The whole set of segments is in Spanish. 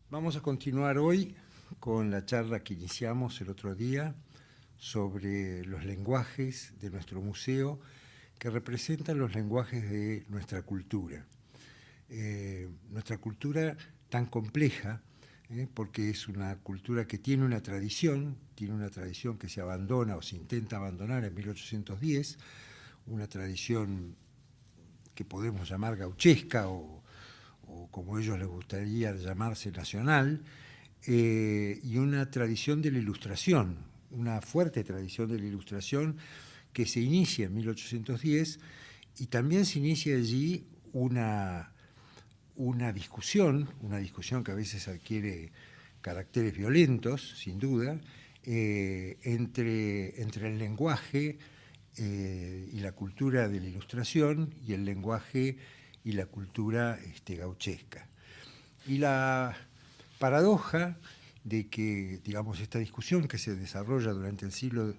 Vamos a continuar hoy con la charla que iniciamos el otro día sobre los lenguajes de nuestro museo que representan los lenguajes de nuestra cultura. Nuestra cultura tan compleja, porque es una cultura que tiene una tradición que se abandona o se intenta abandonar en 1810, una tradición que podemos llamar gauchesca o como a ellos les gustaría llamarse nacional, y una tradición de la Ilustración, una fuerte tradición de la Ilustración que se inicia en 1810 y también se inicia allí una discusión que a veces adquiere caracteres violentos, sin duda, entre el lenguaje y la cultura de la Ilustración y el lenguaje y la cultura gauchesca. Y la paradoja de que, digamos, esta discusión que se desarrolla durante el siglo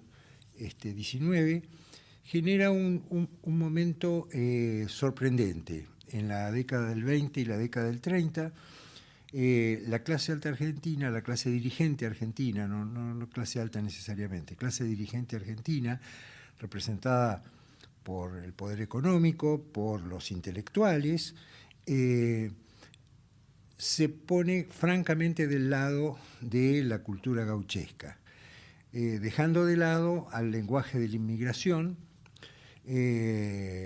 XIX genera un momento sorprendente. En la década del 20 y la década del 30, la clase alta argentina, la clase dirigente argentina, no clase alta necesariamente, clase dirigente argentina, representada por el poder económico, por los intelectuales, se pone francamente del lado de la cultura gauchesca, dejando de lado al lenguaje de la inmigración, que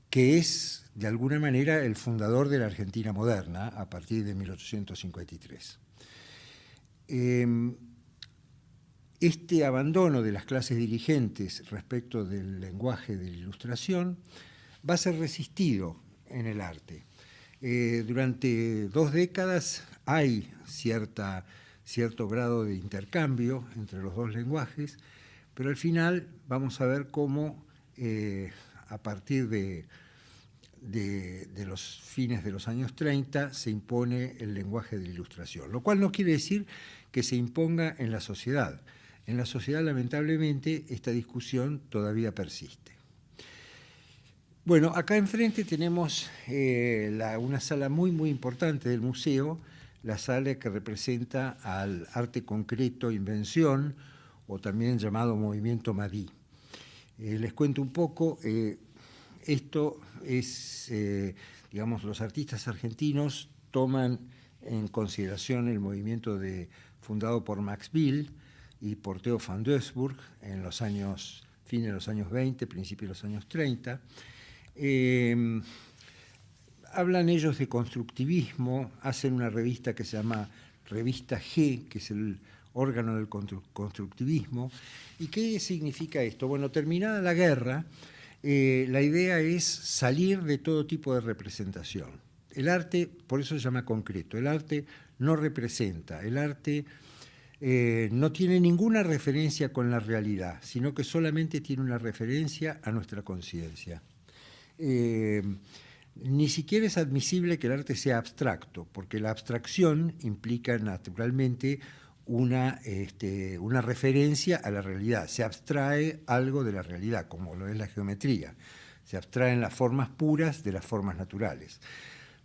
es de alguna manera el fundador de la Argentina moderna a partir de 1853. Este abandono de las clases dirigentes respecto del lenguaje de la Ilustración va a ser resistido en el arte. Durante 2 décadas hay cierto grado de intercambio entre los dos lenguajes, pero al final vamos a ver cómo a partir de los fines de los años 30 se impone el lenguaje de la Ilustración, lo cual no quiere decir que se imponga en la sociedad. En la sociedad, lamentablemente, esta discusión todavía persiste. Bueno, acá enfrente tenemos una sala muy importante del museo, la sala que representa al arte concreto, invención, o también llamado movimiento Madí. Les cuento un poco, esto es, digamos, los artistas argentinos toman en consideración el movimiento fundado por Max Bill y por Theo van Doesburg en los años, fines de los años 20, principios de los años 30. Hablan ellos de constructivismo, hacen una revista que se llama Revista G, que es el órgano del constructivismo. ¿Y qué significa esto? Bueno, terminada la guerra, la idea es salir de todo tipo de representación. El arte, por eso se llama concreto, el arte no representa, el arte no tiene ninguna referencia con la realidad, sino que solamente tiene una referencia a nuestra conciencia. Ni siquiera es admisible que el arte sea abstracto, porque la abstracción implica naturalmente una referencia a la realidad. Se abstrae algo de la realidad, como lo es la geometría. Se abstraen las formas puras de las formas naturales.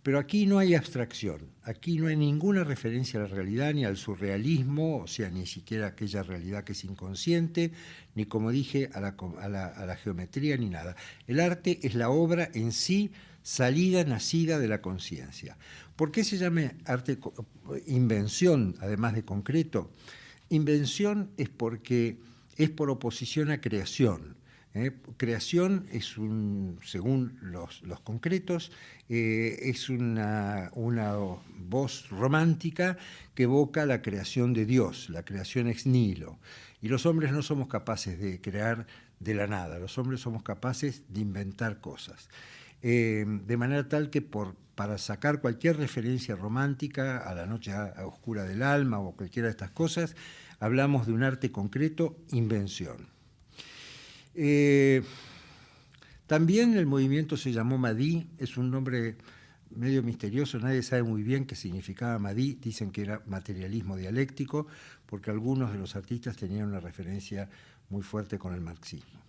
Pero aquí no hay abstracción, aquí no hay ninguna referencia a la realidad, ni al surrealismo, o sea, ni siquiera aquella realidad que es inconsciente, ni, como dije, a la geometría, ni nada. El arte es la obra en sí, nacida de la conciencia. ¿Por qué se llama arte invención, además de concreto? Invención es porque es por oposición a creación. Creación es según los concretos, es una voz romántica que evoca la creación de Dios, la creación ex nihilo. Y los hombres no somos capaces de crear de la nada, los hombres somos capaces de inventar cosas. De manera tal que para sacar cualquier referencia romántica a la noche oscura del alma o cualquiera de estas cosas, hablamos de un arte concreto, invención. También el movimiento se llamó Madí, es un nombre medio misterioso, nadie sabe muy bien qué significaba Madí, dicen que era materialismo dialéctico, porque algunos de los artistas tenían una referencia muy fuerte con el marxismo.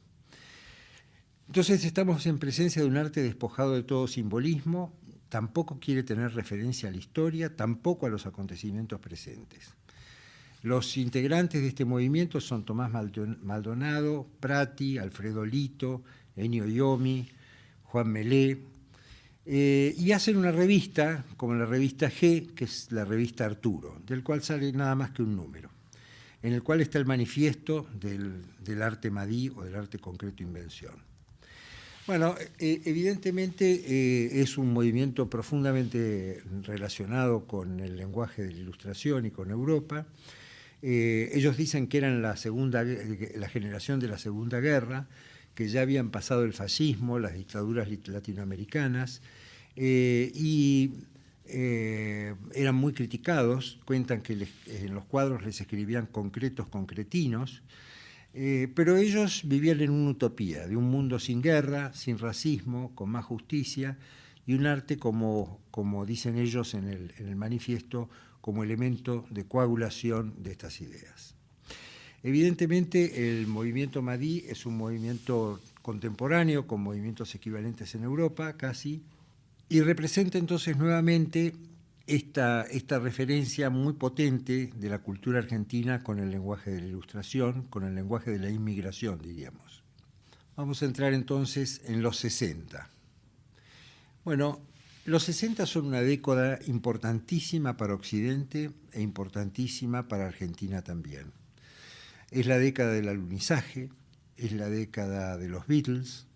Entonces estamos en presencia de un arte despojado de todo simbolismo, tampoco quiere tener referencia a la historia, tampoco a los acontecimientos presentes. Los integrantes de este movimiento son Tomás Maldonado, Prati, Alfredo Lito, Ennio Iommi, Juan Melé, y hacen una revista, como la revista G, que es la revista Arturo, del cual sale nada más que un número, en el cual está el manifiesto del arte Madí o del arte concreto invención. Bueno, evidentemente es un movimiento profundamente relacionado con el lenguaje de la Ilustración y con Europa. Ellos dicen que eran la generación de la Segunda Guerra, que ya habían pasado el fascismo, las dictaduras latinoamericanas, y eran muy criticados. Cuentan que en los cuadros les escribían concretos concretinos, pero ellos vivían en una utopía, de un mundo sin guerra, sin racismo, con más justicia, y un arte como dicen ellos en el manifiesto, como elemento de coagulación de estas ideas. Evidentemente, el movimiento Madí es un movimiento contemporáneo, con movimientos equivalentes en Europa, casi, y representa entonces nuevamente esta referencia muy potente de la cultura argentina con el lenguaje de la Ilustración, con el lenguaje de la inmigración, diríamos. Vamos a entrar entonces en los 60. Bueno, los 60 son una década importantísima para Occidente e importantísima para Argentina también. Es la década del alunizaje, es la década de los Beatles.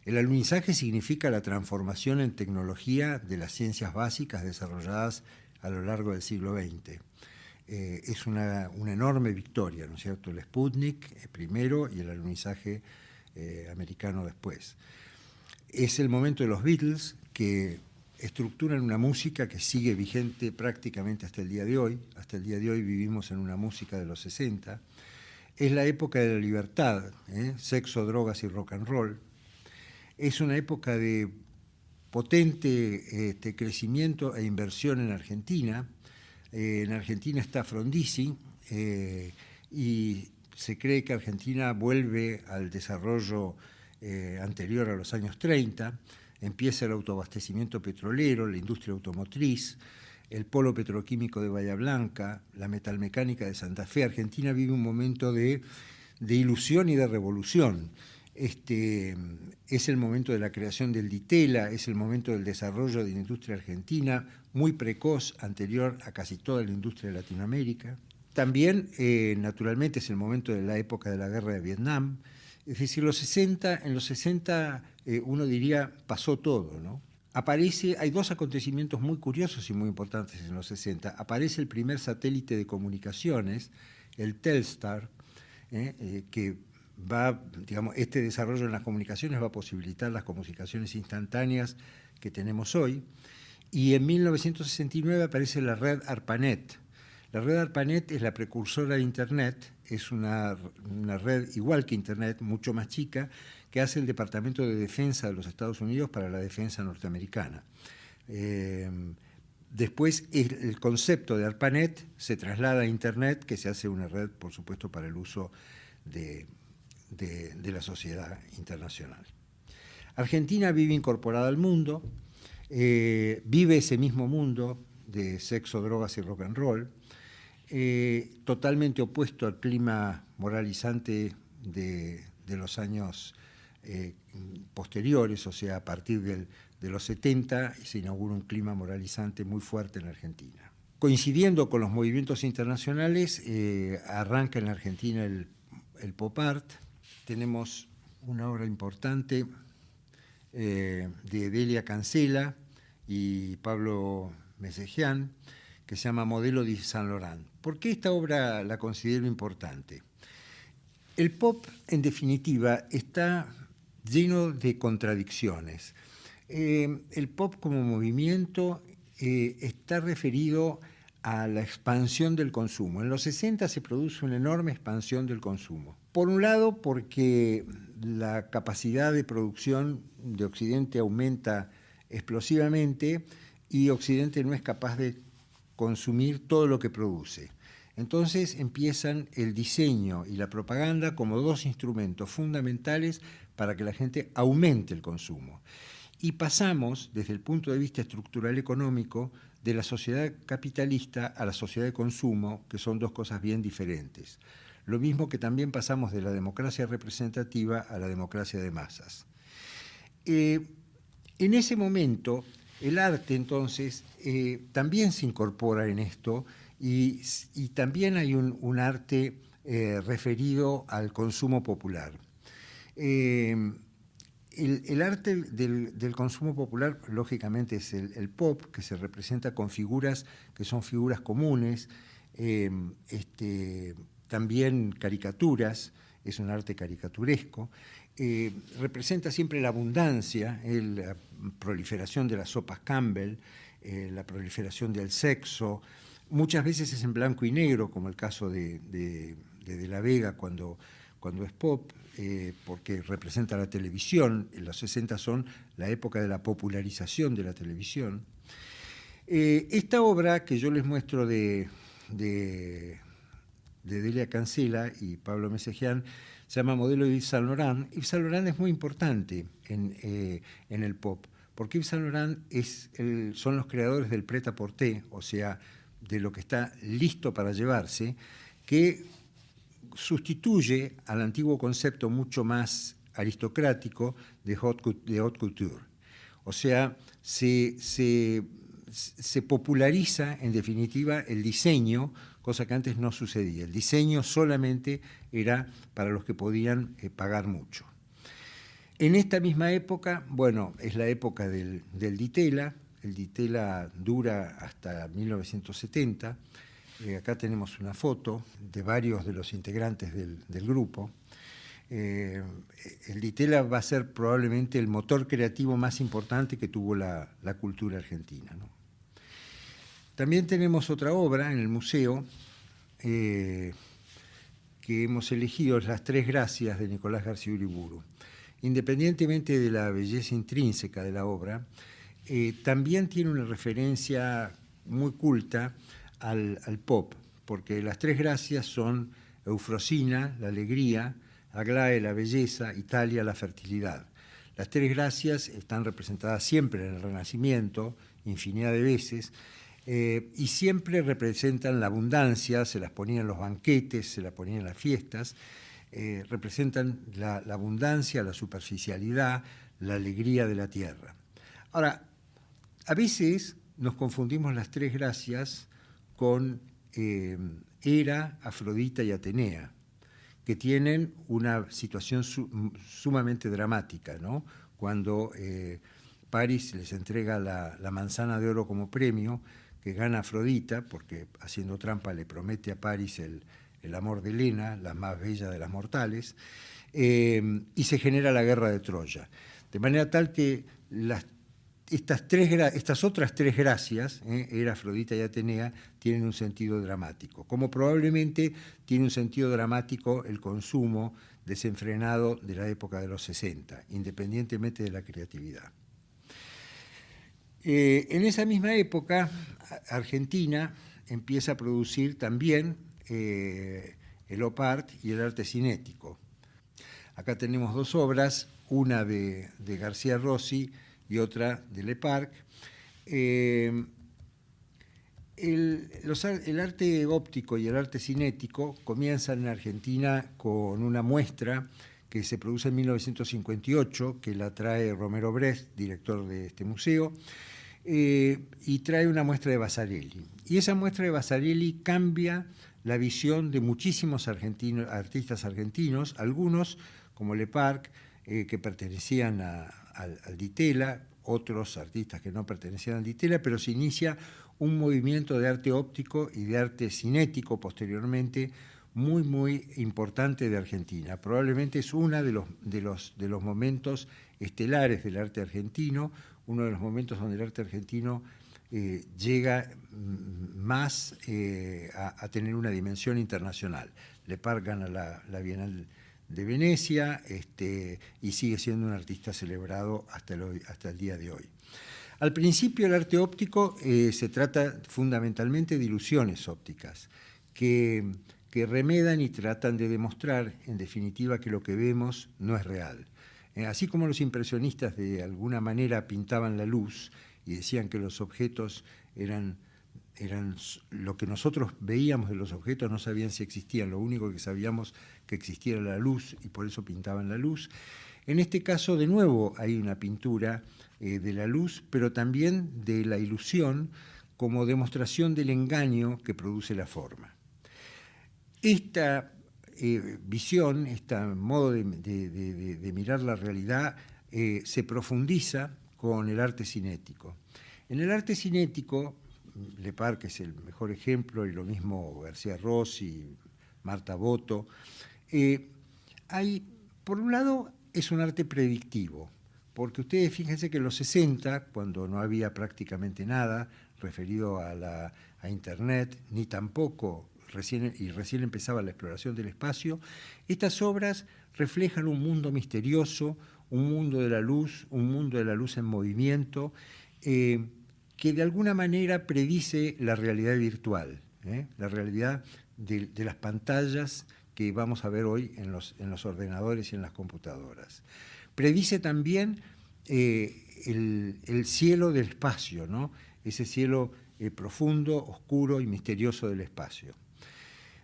El alunizaje significa la transformación en tecnología de las ciencias básicas desarrolladas a lo largo del siglo XX. Es una enorme victoria, ¿no es cierto? El Sputnik primero y el alunizaje americano después. Es el momento de los Beatles, que estructuran una música que sigue vigente prácticamente hasta el día de hoy. Hasta el día de hoy vivimos en una música de los 60. Es la época de la libertad, sexo, drogas y rock and roll. Es una época de potente crecimiento e inversión en Argentina. En Argentina está Frondizi y se cree que Argentina vuelve al desarrollo anterior a los años 30. Empieza el autoabastecimiento petrolero, la industria automotriz, el polo petroquímico de Bahía Blanca, la metalmecánica de Santa Fe. Argentina vive un momento de ilusión y de revolución. Es el momento de la creación del Ditela, es el momento del desarrollo de la industria argentina, muy precoz, anterior a casi toda la industria de Latinoamérica. También, naturalmente, es el momento de la época de la guerra de Vietnam. Es decir, en los 60 uno diría pasó todo, ¿no? Hay dos acontecimientos muy curiosos y muy importantes en los 60. Aparece el primer satélite de comunicaciones, el Telstar, que este desarrollo en las comunicaciones va a posibilitar las comunicaciones instantáneas que tenemos hoy. Y en 1969 aparece la red ARPANET. La red ARPANET es la precursora de Internet, es una red igual que Internet, mucho más chica, que hace el Departamento de Defensa de los Estados Unidos para la defensa norteamericana. Después el concepto de ARPANET se traslada a Internet, que se hace una red, por supuesto, para el uso de la sociedad internacional. Argentina vive incorporada al mundo, vive ese mismo mundo de sexo, drogas y rock and roll, totalmente opuesto al clima moralizante de los años posteriores, o sea, a partir de los 70 se inaugura un clima moralizante muy fuerte en la Argentina. Coincidiendo con los movimientos internacionales, arranca en la Argentina el pop art. Tenemos una obra importante de Delia Cancela y Pablo Mesejian, que se llama Modelo de Saint Laurent. ¿Por qué esta obra la considero importante? El pop, en definitiva, está lleno de contradicciones. El pop como movimiento está referido a la expansión del consumo. En los 60 se produce una enorme expansión del consumo. Por un lado, porque la capacidad de producción de Occidente aumenta explosivamente y Occidente no es capaz de consumir todo lo que produce. Entonces empiezan el diseño y la propaganda como dos instrumentos fundamentales para que la gente aumente el consumo. y pasamos, desde el punto de vista estructural económico, de la sociedad capitalista a la sociedad de consumo, que son dos cosas bien diferentes. Lo mismo que también pasamos de la democracia representativa a la democracia de masas. En ese momento, el arte, entonces, también se incorpora en esto y también hay un arte referido al consumo popular. El arte del consumo popular, lógicamente, es el pop, que se representa con figuras que son figuras comunes, también caricaturas, es un arte caricaturesco, representa siempre la abundancia, la proliferación de las sopas Campbell, la proliferación del sexo. Muchas veces es en blanco y negro, como el caso de la Vega cuando es pop, porque representa la televisión. En los 60 son la época de la popularización de la televisión. Esta obra que yo les muestro de Delia Cancela y Pablo Mesejian se llama Modelo de Yves Saint Laurent. Yves Saint Laurent es muy importante en el pop, porque Yves Saint Laurent son los creadores del prêt-à-porter, o sea, de lo que está listo para llevarse, que sustituye al antiguo concepto mucho más aristocrático de haute couture. O sea, se populariza, en definitiva, el diseño, cosa que antes no sucedía. El diseño solamente era para los que podían pagar mucho. En esta misma época, bueno, es la época del Di Tella. El Di Tella dura hasta 1970. Acá tenemos una foto de varios de los integrantes del grupo. El Di Tella va a ser probablemente el motor creativo más importante que tuvo la cultura argentina, ¿no? También tenemos otra obra en el museo que hemos elegido, Las Tres Gracias, de Nicolás García Uriburu. Independientemente de la belleza intrínseca de la obra, también tiene una referencia muy culta al pop, porque las tres gracias son Eufrosina, la alegría, Aglae, la belleza, Italia, la fertilidad. Las tres gracias están representadas siempre en el Renacimiento, infinidad de veces, y siempre representan la abundancia, se las ponían en los banquetes, se las ponían en las fiestas, representan la abundancia, la superficialidad, la alegría de la tierra. Ahora, a veces nos confundimos las tres gracias con Hera, Afrodita y Atenea, que tienen una situación sumamente dramática, ¿no? Cuando Paris les entrega la manzana de oro como premio, que gana Afrodita, porque haciendo trampa le promete a Paris el amor de Helena, la más bella de las mortales, y se genera la guerra de Troya. De manera tal que estas otras tres gracias, Hera, Afrodita y Atenea, tienen un sentido dramático, como probablemente tiene un sentido dramático el consumo desenfrenado de la época de los 60, independientemente de la creatividad. En esa misma época, Argentina empieza a producir también el op art y el arte cinético. Acá tenemos dos obras, una de García Rossi y otra de Le Parc. El arte óptico y el arte cinético comienzan en Argentina con una muestra que se produce en 1958, que la trae Romero Brest, director de este museo, y trae una muestra de Vasarely. Y esa muestra de Vasarely cambia la visión de muchísimos artistas argentinos, algunos, como Le Parc, que pertenecían al Di Tella, otros artistas que no pertenecían al Di Tella, pero se inicia un movimiento de arte óptico y de arte cinético posteriormente muy, muy importante de Argentina. Probablemente es uno de los momentos estelares del arte argentino, uno de los momentos donde el arte argentino llega más a tener una dimensión internacional. Le Parc gana la Bienal de Venecia y sigue siendo un artista celebrado hasta el día de hoy. Al principio el arte óptico se trata fundamentalmente de ilusiones ópticas que remedan y tratan de demostrar, en definitiva, que lo que vemos no es real. Así como los impresionistas de alguna manera pintaban la luz y decían que los objetos eran lo que nosotros veíamos de los objetos, no sabían si existían, lo único que sabíamos que existía era la luz y por eso pintaban la luz. En este caso, de nuevo, hay una pintura de la luz, pero también de la ilusión como demostración del engaño que produce la forma. Esta visión, este modo de mirar la realidad se profundiza con el arte cinético. En el arte cinético, Lepar, que es el mejor ejemplo, y lo mismo García Rossi, Marta Botto, por un lado, es un arte predictivo, porque ustedes fíjense que en los 60, cuando no había prácticamente nada referido a Internet, ni tampoco recién empezaba la exploración del espacio, estas obras reflejan un mundo misterioso, un mundo de la luz en movimiento, que de alguna manera predice la realidad virtual, la realidad de las pantallas que vamos a ver hoy en los ordenadores y en las computadoras. Predice también el cielo del espacio, ¿no? Ese cielo profundo, oscuro y misterioso del espacio.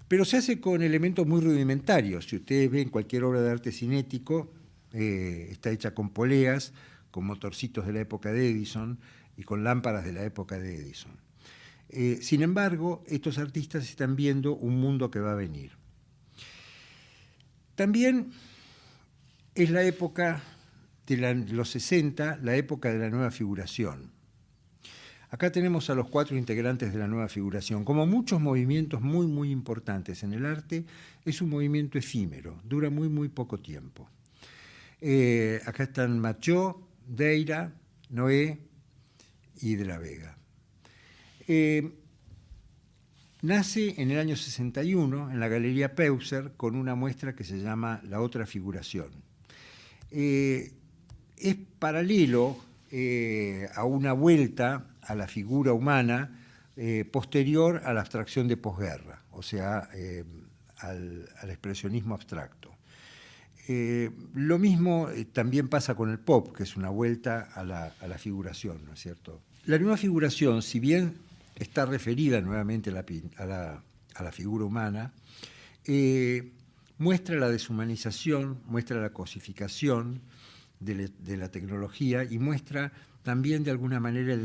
Pero se hace con elementos muy rudimentarios. Si ustedes ven cualquier obra de arte cinético, está hecha con poleas, con motorcitos de la época de Edison y con lámparas de la época de Edison. Sin embargo, estos artistas están viendo un mundo que va a venir. También es la época de los 60, la época de la nueva figuración. Acá tenemos a los 4 integrantes de la nueva figuración. Como muchos movimientos muy, muy importantes en el arte, es un movimiento efímero, dura muy, muy poco tiempo. Acá están Machot, Deira, Noé y de la Vega. Nace en el año 61 en la Galería Peuser con una muestra que se llama La otra figuración. Es paralelo a una vuelta a la figura humana posterior a la abstracción de posguerra, o sea, al expresionismo abstracto. Lo mismo también pasa con el pop, que es una vuelta a la figuración, ¿no es cierto? La nueva figuración, si bien está referida nuevamente a la figura humana, muestra la deshumanización, muestra la cosificación de la tecnología y muestra también de alguna manera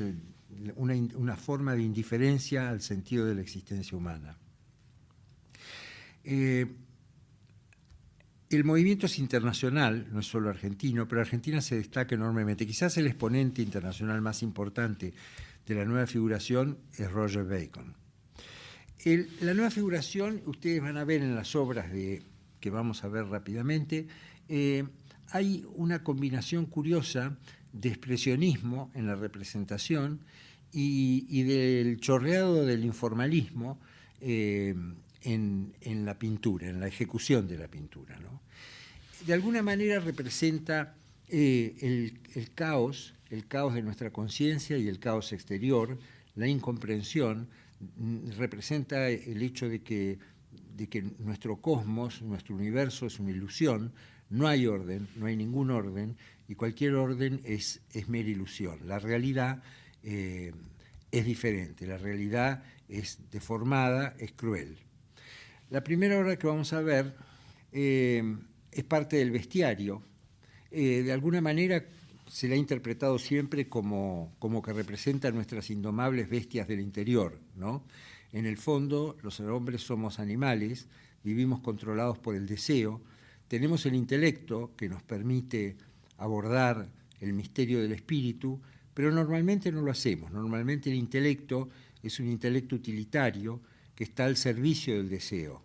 una forma de indiferencia al sentido de la existencia humana. El movimiento es internacional, no es solo argentino, pero Argentina se destaca enormemente. Quizás el exponente internacional más importante de la nueva figuración es Roger Bacon. La nueva figuración, ustedes van a ver en las obras que vamos a ver rápidamente, hay una combinación curiosa de expresionismo en la representación y del chorreado del informalismo en la pintura, en la ejecución de la pintura, ¿no? De alguna manera representa el caos de nuestra conciencia y el caos exterior, la incomprensión, representa el hecho de que nuestro cosmos, nuestro universo es una ilusión, no hay orden, no hay ningún orden, y cualquier orden es mera ilusión. La realidad es diferente, la realidad es deformada, es cruel. La primera obra que vamos a ver es parte del bestiario. De alguna manera se la ha interpretado siempre como que representa nuestras indomables bestias del interior, ¿no? En el fondo, los hombres somos animales, vivimos controlados por el deseo, tenemos el intelecto que nos permite abordar el misterio del espíritu, pero normalmente no lo hacemos. Normalmente el intelecto es un intelecto utilitario que está al servicio del deseo,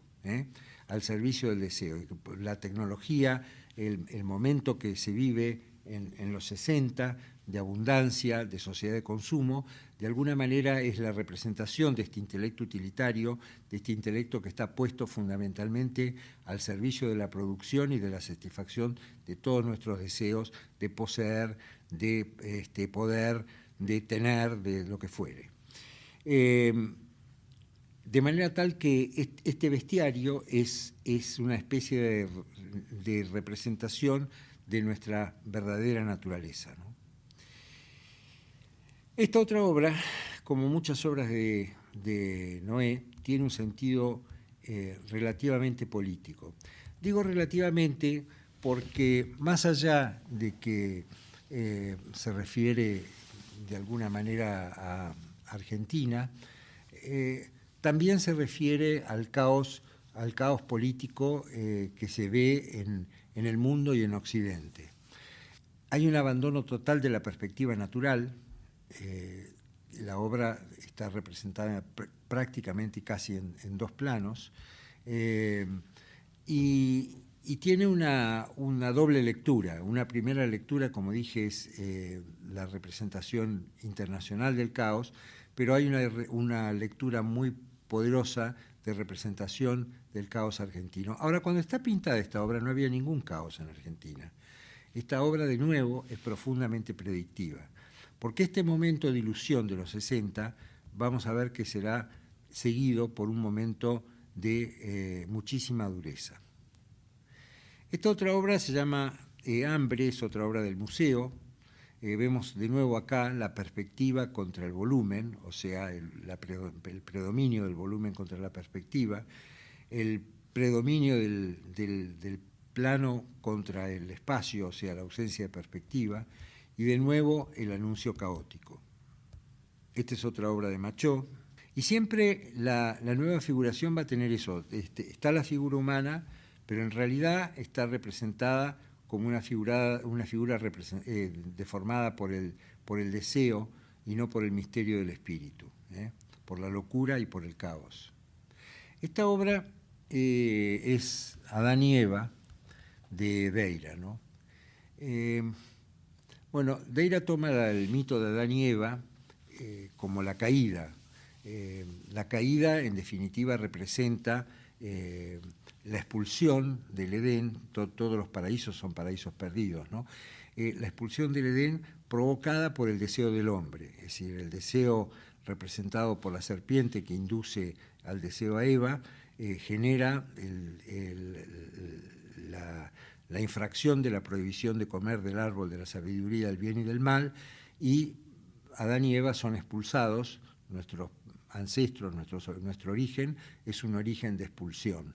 al servicio del deseo. La tecnología, el momento que se vive en los 60, de abundancia, de sociedad de consumo, de alguna manera es la representación de este intelecto utilitario, de este intelecto que está puesto fundamentalmente al servicio de la producción y de la satisfacción de todos nuestros deseos de poseer, de poder, de tener, de lo que fuere. De manera tal que este bestiario es una especie de representación de nuestra verdadera naturaleza, ¿no? Esta otra obra, como muchas obras de Noé, tiene un sentido relativamente político. Digo relativamente porque más allá de que se refiere de alguna manera a Argentina, también se refiere al caos político que se ve en el mundo y en Occidente. Hay un abandono total de la perspectiva natural. La obra está representada prácticamente casi en dos planos, y tiene una doble lectura. Una primera lectura, como dije, es la representación internacional del caos, pero hay una lectura muy poderosa de representación del caos argentino. Ahora, cuando está pintada esta obra no había ningún caos en Argentina. Esta obra, de nuevo, es profundamente predictiva, porque este momento de ilusión de los 60 vamos a ver que será seguido por un momento de muchísima dureza. Esta otra obra se llama Hambre, es otra obra del museo. Vemos de nuevo acá la perspectiva contra el volumen, o sea, el predominio del volumen contra la perspectiva, el predominio del plano contra el espacio, o sea, la ausencia de perspectiva, y de nuevo el anuncio caótico. Esta es otra obra de Machó, y siempre la nueva figuración va a tener eso. Está la figura humana, pero en realidad está representada como una figura deformada por el deseo y no por el misterio del espíritu, por la locura y por el caos. Esta obra es Adán y Eva, de Deira, ¿no? Bueno, Deira toma el mito de Adán y Eva como la caída. La caída, en definitiva, representa la expulsión del Edén. Todos los paraísos son paraísos perdidos, ¿no? La expulsión del Edén provocada por el deseo del hombre, es decir, el deseo representado por la serpiente que induce al deseo a Eva, genera la infracción de la prohibición de comer del árbol de la sabiduría del bien y del mal, y Adán y Eva son expulsados. Nuestros ancestros, nuestro origen es un origen de expulsión,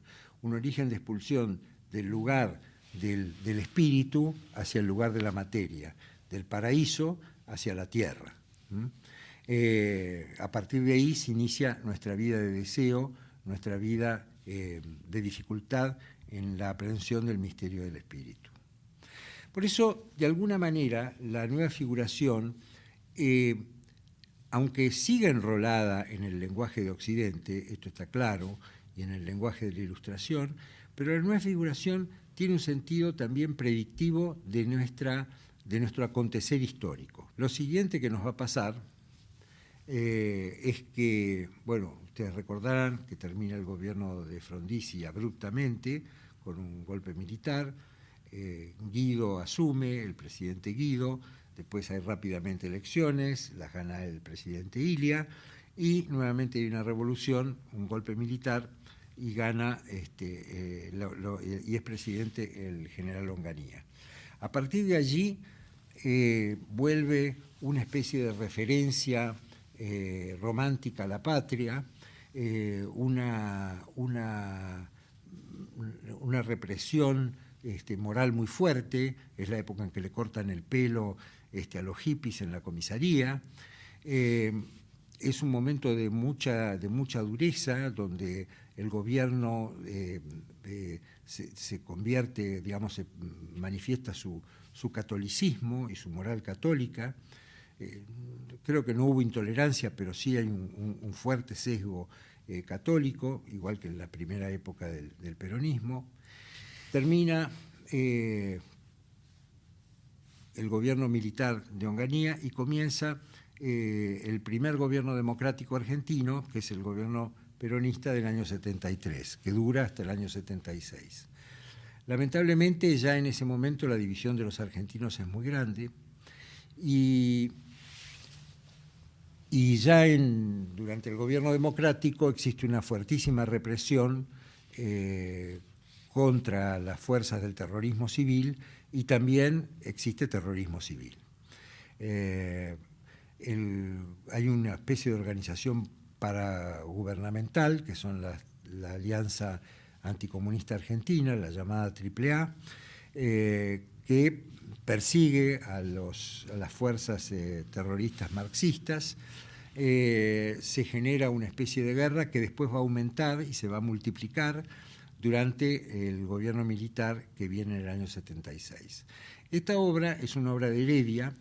del lugar del espíritu hacia el lugar de la materia, del paraíso hacia la tierra. A partir de ahí se inicia nuestra vida de deseo, nuestra vida de dificultad en la aprehensión del misterio del espíritu. Por eso, de alguna manera, la nueva figuración, aunque siga enrolada en el lenguaje de Occidente, esto está claro, y en el lenguaje de la Ilustración, pero la nueva figuración tiene un sentido también predictivo de nuestro acontecer histórico. Lo siguiente que nos va a pasar es que, bueno, ustedes recordarán que termina el gobierno de Frondizi abruptamente con un golpe militar. Guido asume, el presidente Guido, después hay rápidamente elecciones, las gana el presidente Ilia, y nuevamente hay una revolución, un golpe militar, y gana, y es presidente el general Longanía. A partir de allí vuelve una especie de referencia romántica a la patria, una represión moral muy fuerte. Es la época en que le cortan el pelo a los hippies en la comisaría. Es un momento de mucha dureza, donde el gobierno se convierte, digamos, se manifiesta su catolicismo y su moral católica. Creo que no hubo intolerancia, pero sí hay un fuerte sesgo católico, igual que en la primera época del peronismo. Termina el gobierno militar de Onganía y comienza el primer gobierno democrático argentino, que es el gobierno peronista del año 73, que dura hasta el año 76. Lamentablemente, ya en ese momento la división de los argentinos es muy grande, y ya durante el gobierno democrático existe una fuertísima represión contra las fuerzas del terrorismo civil y también existe terrorismo civil. Hay una especie de organización paragubernamental, que son la Alianza Anticomunista Argentina, la llamada AAA, que persigue a las fuerzas terroristas marxistas. Se genera una especie de guerra que después va a aumentar y se va a multiplicar durante el gobierno militar que viene en el año 76. Esta obra es una obra de Heredia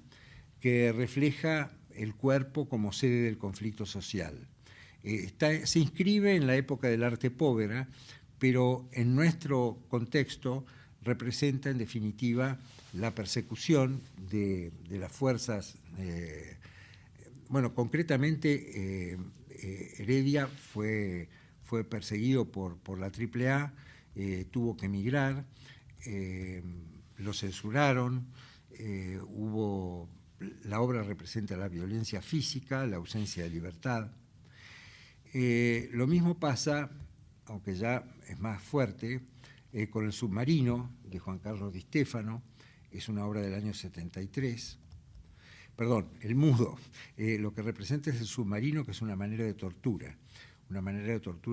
que refleja el cuerpo como sede del conflicto social. Se inscribe en la época del arte povera, pero en nuestro contexto representa en definitiva la persecución de las fuerzas. Bueno, concretamente Heredia fue perseguido por la AAA, tuvo que emigrar, lo censuraron, la obra representa la violencia física, la ausencia de libertad. Lo mismo pasa, aunque ya es más fuerte, con El submarino, de Juan Carlos Di Stéfano, es una obra del año 73. Perdón, El mudo. Lo que representa es el submarino, que es una manera de tortura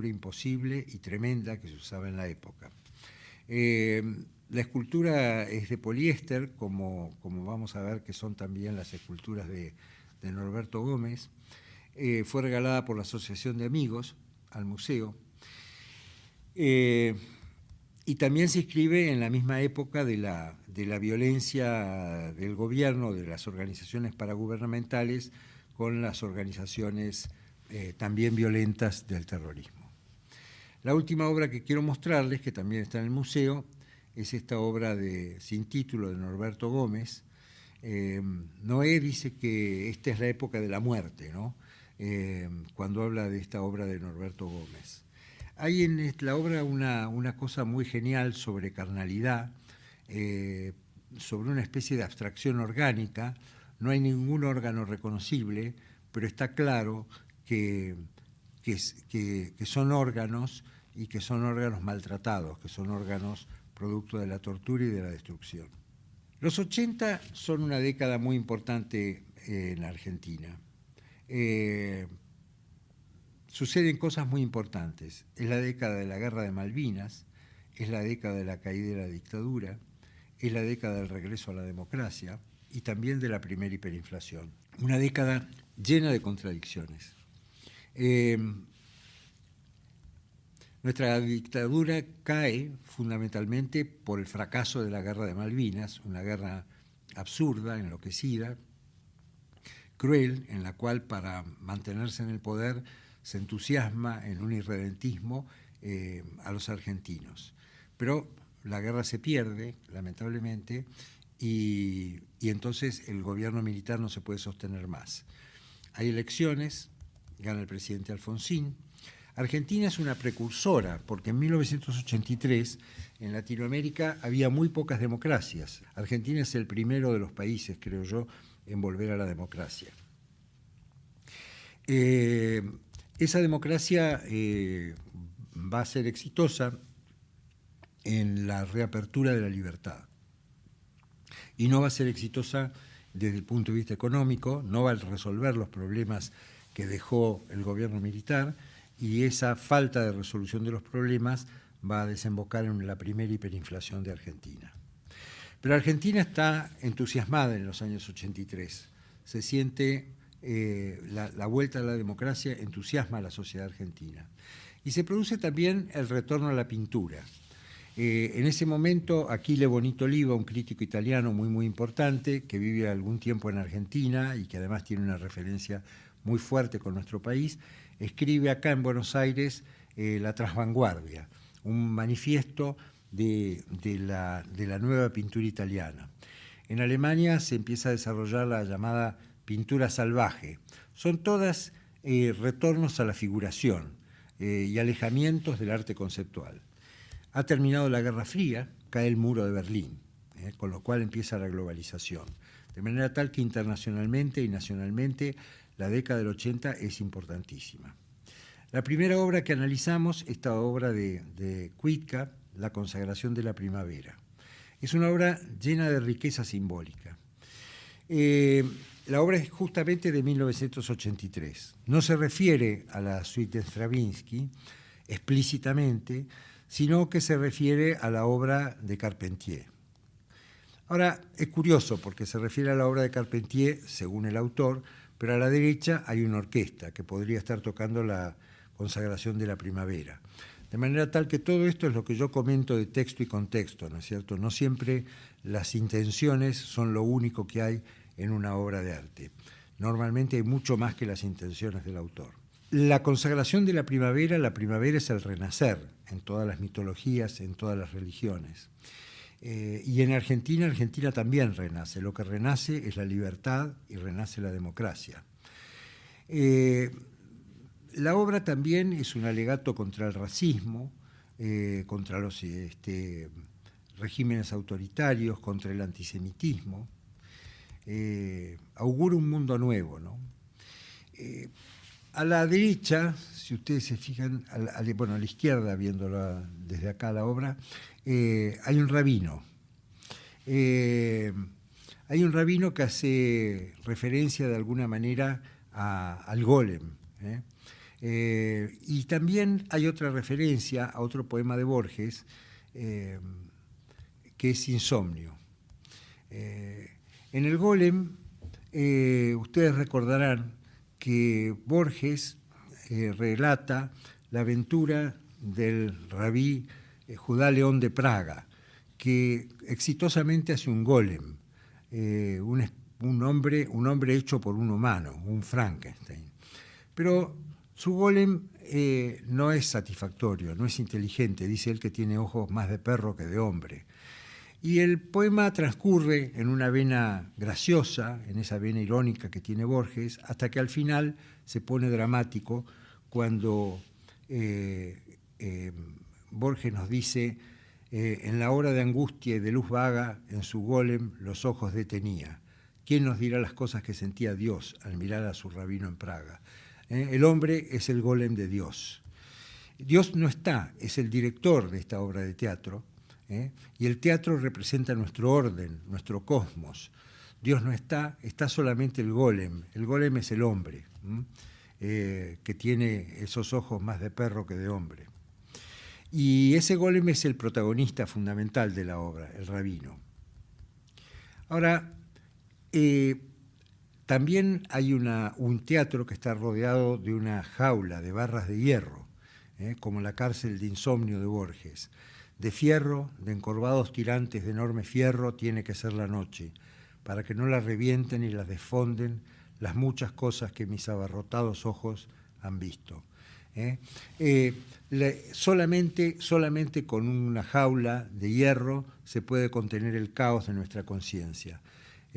imposible y tremenda que se usaba en la época. La escultura es de poliéster, como vamos a ver que son también las esculturas de Norberto Gómez. Fue regalada por la Asociación de Amigos al museo. Y también se inscribe en la misma época de la violencia del gobierno, de las organizaciones paragubernamentales, con las organizaciones también violentas del terrorismo. La última obra que quiero mostrarles, que también está en el museo, es esta obra sin título de Norberto Gómez. Noé dice que esta es la época de la muerte, ¿no? Cuando habla de esta obra de Norberto Gómez. Hay en la obra una cosa muy genial sobre carnalidad, sobre una especie de abstracción orgánica. No hay ningún órgano reconocible, pero está claro que son órganos, y que son órganos maltratados, que son órganos producto de la tortura y de la destrucción. Los 80 son una década muy importante en Argentina. Suceden cosas muy importantes. Es la década de la Guerra de Malvinas, es la década de la caída de la dictadura, es la década del regreso a la democracia y también de la primera hiperinflación. Una década llena de contradicciones. Nuestra dictadura cae fundamentalmente por el fracaso de la Guerra de Malvinas, una guerra absurda, enloquecida, cruel, en la cual para mantenerse en el poder se entusiasma en un irredentismo a los argentinos. Pero la guerra se pierde, lamentablemente, y entonces el gobierno militar no se puede sostener más. Hay elecciones, gana el presidente Alfonsín. Argentina es una precursora, porque en 1983 en Latinoamérica había muy pocas democracias. Argentina es el primero de los países, creo yo, en volver a la democracia. Esa democracia va a ser exitosa en la reapertura de la libertad. Y no va a ser exitosa desde el punto de vista económico, no va a resolver los problemas que dejó el gobierno militar, y esa falta de resolución de los problemas va a desembocar en la primera hiperinflación de Argentina. Pero Argentina está entusiasmada en los años 83. Se siente la vuelta a la democracia, entusiasma a la sociedad argentina. Y se produce también el retorno a la pintura. En ese momento, Achille Bonito Oliva, un crítico italiano muy importante, que vive algún tiempo en Argentina y que además tiene una referencia muy fuerte con nuestro país, escribe acá en Buenos Aires La Trasvanguardia, un manifiesto de la nueva pintura italiana. En Alemania se empieza a desarrollar la llamada pintura salvaje. Son todas retornos a la figuración y alejamientos del arte conceptual. Ha terminado la Guerra Fría, cae el muro de Berlín, con lo cual empieza la globalización. De manera tal que internacionalmente y nacionalmente la década del 80 es importantísima. La primera obra que analizamos, esta obra de Cuitca, La consagración de la primavera. Es una obra llena de riqueza simbólica. La obra es justamente de 1983. No se refiere a la suite de Stravinsky explícitamente, sino que se refiere a la obra de Carpentier. Ahora, es curioso porque se refiere a la obra de Carpentier, según el autor, pero a la derecha hay una orquesta que podría estar tocando la consagración de la primavera. De manera tal que todo esto es lo que yo comento de texto y contexto, ¿no es cierto? No siempre las intenciones son lo único que hay en una obra de arte. Normalmente hay mucho más que las intenciones del autor. La consagración de la primavera es el renacer en todas las mitologías, en todas las religiones. Y en Argentina también renace. Lo que renace es la libertad y renace la democracia. La obra también es un alegato contra el racismo, contra los regímenes autoritarios, contra el antisemitismo. Augura un mundo nuevo, ¿no? A la derecha, si ustedes se fijan, a la izquierda, viéndola desde acá la obra, hay un rabino. Hay un rabino que hace referencia de alguna manera al Golem. Y también hay otra referencia a otro poema de Borges, que es Insomnio. En el Golem, ustedes recordarán que Borges relata la aventura del rabí Judá León de Praga, que exitosamente hace un golem, un hombre hecho por un humano, un Frankenstein. Pero su golem no es satisfactorio, no es inteligente, dice él que tiene ojos más de perro que de hombre. Y el poema transcurre en una vena graciosa, en esa vena irónica que tiene Borges, hasta que al final se pone dramático cuando Borges nos dice: en la hora de angustia y de luz vaga, en su golem los ojos detenía. ¿Quién nos dirá las cosas que sentía Dios al mirar a su rabino en Praga? El hombre es el golem de Dios. Dios no está, es el director de esta obra de teatro, y el teatro representa nuestro orden, nuestro cosmos. Dios no está, está solamente el golem. El golem es el hombre, que tiene esos ojos más de perro que de hombre. Y ese golem es el protagonista fundamental de la obra, el rabino. Ahora, también hay un teatro que está rodeado de una jaula de barras de hierro, como la cárcel de Insomnio de Borges. De fierro, de encorvados tirantes de enorme fierro, tiene que ser la noche, para que no la revienten y la desfonden las muchas cosas que mis abarrotados ojos han visto. Solamente con una jaula de hierro se puede contener el caos de nuestra conciencia.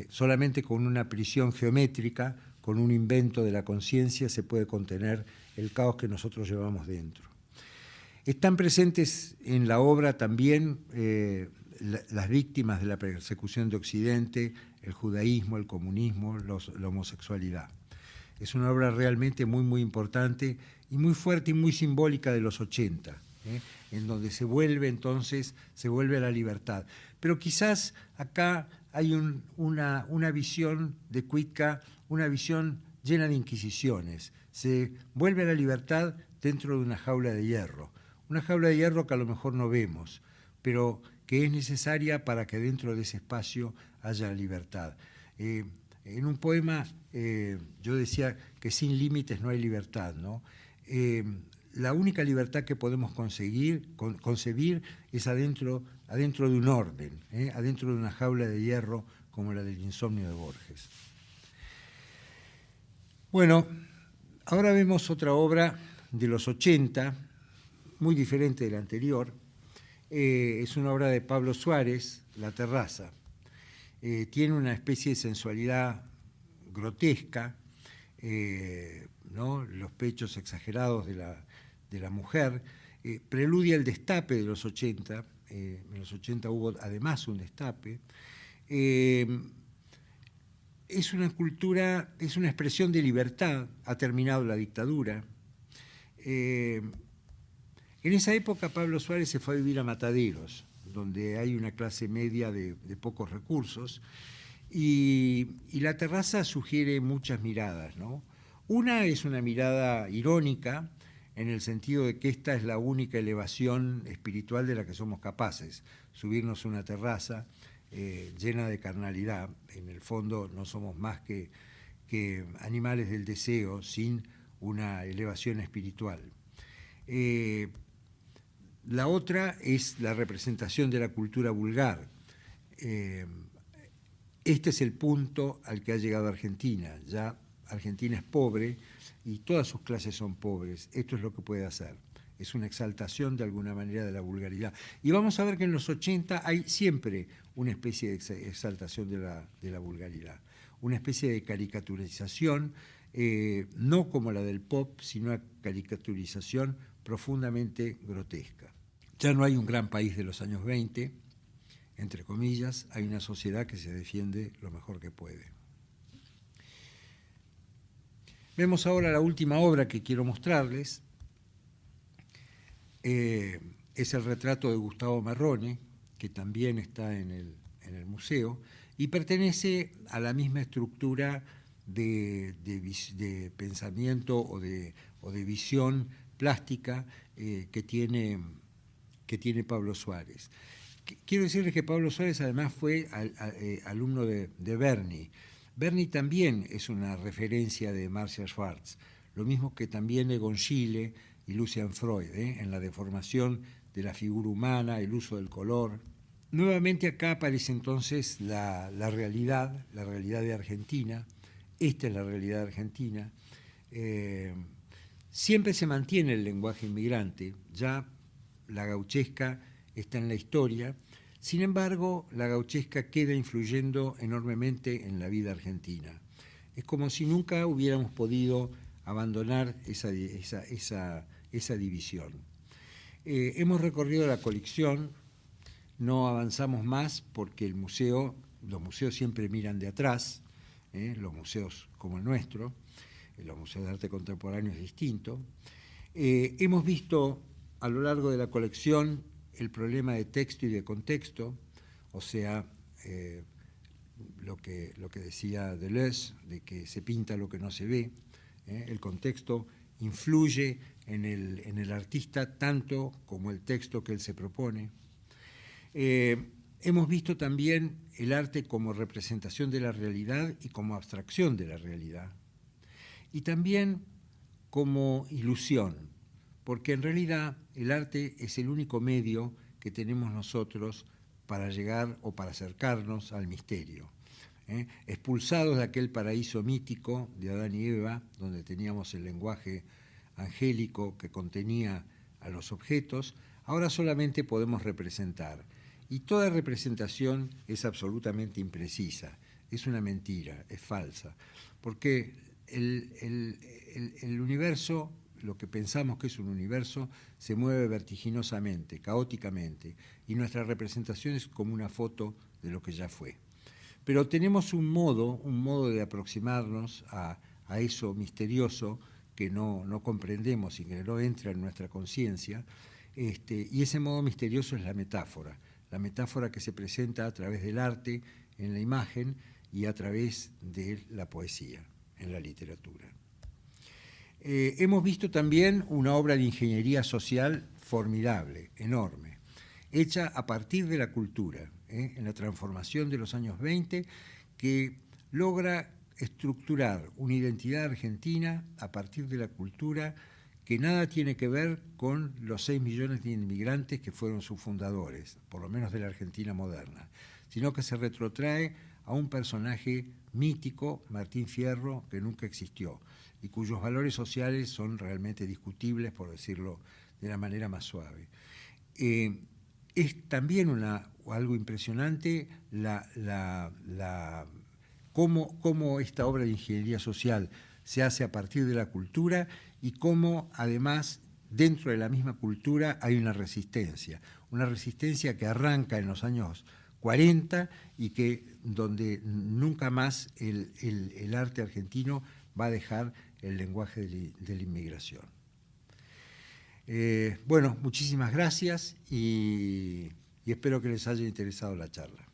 Solamente con una prisión geométrica, con un invento de la conciencia, se puede contener el caos que nosotros llevamos dentro. Están presentes en la obra también las víctimas de la persecución de Occidente, el judaísmo, el comunismo, la homosexualidad. Es una obra realmente muy, muy importante y muy fuerte y muy simbólica de los 80, en donde se vuelve a la libertad. Pero quizás acá hay una visión de Cuitca, una visión llena de inquisiciones. Se vuelve a la libertad dentro de una jaula de hierro. Una jaula de hierro que a lo mejor no vemos, pero que es necesaria para que dentro de ese espacio haya libertad. En un poema yo decía que sin límites no hay libertad, ¿no? La única libertad que podemos concebir es adentro de un orden, adentro de una jaula de hierro como la del Insomnio de Borges. Bueno, ahora vemos otra obra de los 80, muy diferente de la anterior. Es una obra de Pablo Suárez, La terraza. Tiene una especie de sensualidad grotesca, ¿no? Los pechos exagerados de la mujer. Preludia el destape de los 80. En los 80 hubo además un destape. Es una cultura, es una expresión de libertad. Ha terminado la dictadura. En esa época Pablo Suárez se fue a vivir a Mataderos, donde hay una clase media de pocos recursos, y la terraza sugiere muchas miradas, ¿no? Una es una mirada irónica, en el sentido de que esta es la única elevación espiritual de la que somos capaces, subirnos a una terraza llena de carnalidad. En el fondo no somos más que animales del deseo sin una elevación espiritual. La otra es la representación de la cultura vulgar. Este es el punto al que ha llegado Argentina. Ya Argentina es pobre y todas sus clases son pobres. Esto es lo que puede hacer. Es una exaltación de alguna manera de la vulgaridad. Y vamos a ver que en los 80 hay siempre una especie de exaltación de la vulgaridad, una especie de caricaturización, no como la del pop, sino una caricaturización profundamente grotesca. Ya no hay un gran país de los años 20, entre comillas, hay una sociedad que se defiende lo mejor que puede. Vemos ahora la última obra que quiero mostrarles. Es el retrato de Gustavo Marrone, que también está en el museo, y pertenece a la misma estructura de pensamiento o de visión plástica que tiene Pablo Suárez. Quiero decirles que Pablo Suárez además fue alumno de Berni. Berni también es una referencia de Marcia Schwartz, lo mismo que también Egon Schiele y Lucian Freud, en la deformación de la figura humana, el uso del color. Nuevamente acá aparece entonces la realidad de Argentina. Esta es la realidad de Argentina. Siempre se mantiene el lenguaje inmigrante, ya la gauchesca está en la historia. Sin embargo, la gauchesca queda influyendo enormemente en la vida argentina. Es como si nunca hubiéramos podido abandonar esa división. Hemos recorrido la colección, no avanzamos más porque los museos siempre miran de atrás, los museos como el nuestro, los museos de arte contemporáneo es distinto. Hemos visto a lo largo de la colección el problema de texto y de contexto, o sea, lo que decía Deleuze, de que se pinta lo que no se ve. El contexto influye en el artista tanto como el texto que él se propone. Hemos visto también el arte como representación de la realidad y como abstracción de la realidad. Y también como ilusión, porque en realidad el arte es el único medio que tenemos nosotros para llegar o para acercarnos al misterio. Expulsados de aquel paraíso mítico de Adán y Eva, donde teníamos el lenguaje angélico que contenía a los objetos, ahora solamente podemos representar. Y toda representación es absolutamente imprecisa, es una mentira, es falsa, porque el universo, lo que pensamos que es un universo, se mueve vertiginosamente, caóticamente, y nuestra representación es como una foto de lo que ya fue. Pero tenemos un modo de aproximarnos a eso misterioso que no comprendemos y que no entra en nuestra conciencia, y ese modo misterioso es la metáfora que se presenta a través del arte, en la imagen y a través de la poesía, en la literatura. Hemos visto también una obra de ingeniería social formidable, enorme, hecha a partir de la cultura, en la transformación de los años 20, que logra estructurar una identidad argentina a partir de la cultura que nada tiene que ver con los 6 millones de inmigrantes que fueron sus fundadores, por lo menos de la Argentina moderna, sino que se retrotrae a un personaje mítico, Martín Fierro, que nunca existió y cuyos valores sociales son realmente discutibles, por decirlo de la manera más suave. Es también algo impresionante cómo esta obra de ingeniería social se hace a partir de la cultura y cómo además dentro de la misma cultura hay una resistencia que arranca en los años 40 y donde nunca más el arte argentino va a dejar el lenguaje de la inmigración. Bueno, muchísimas gracias y y espero que les haya interesado la charla.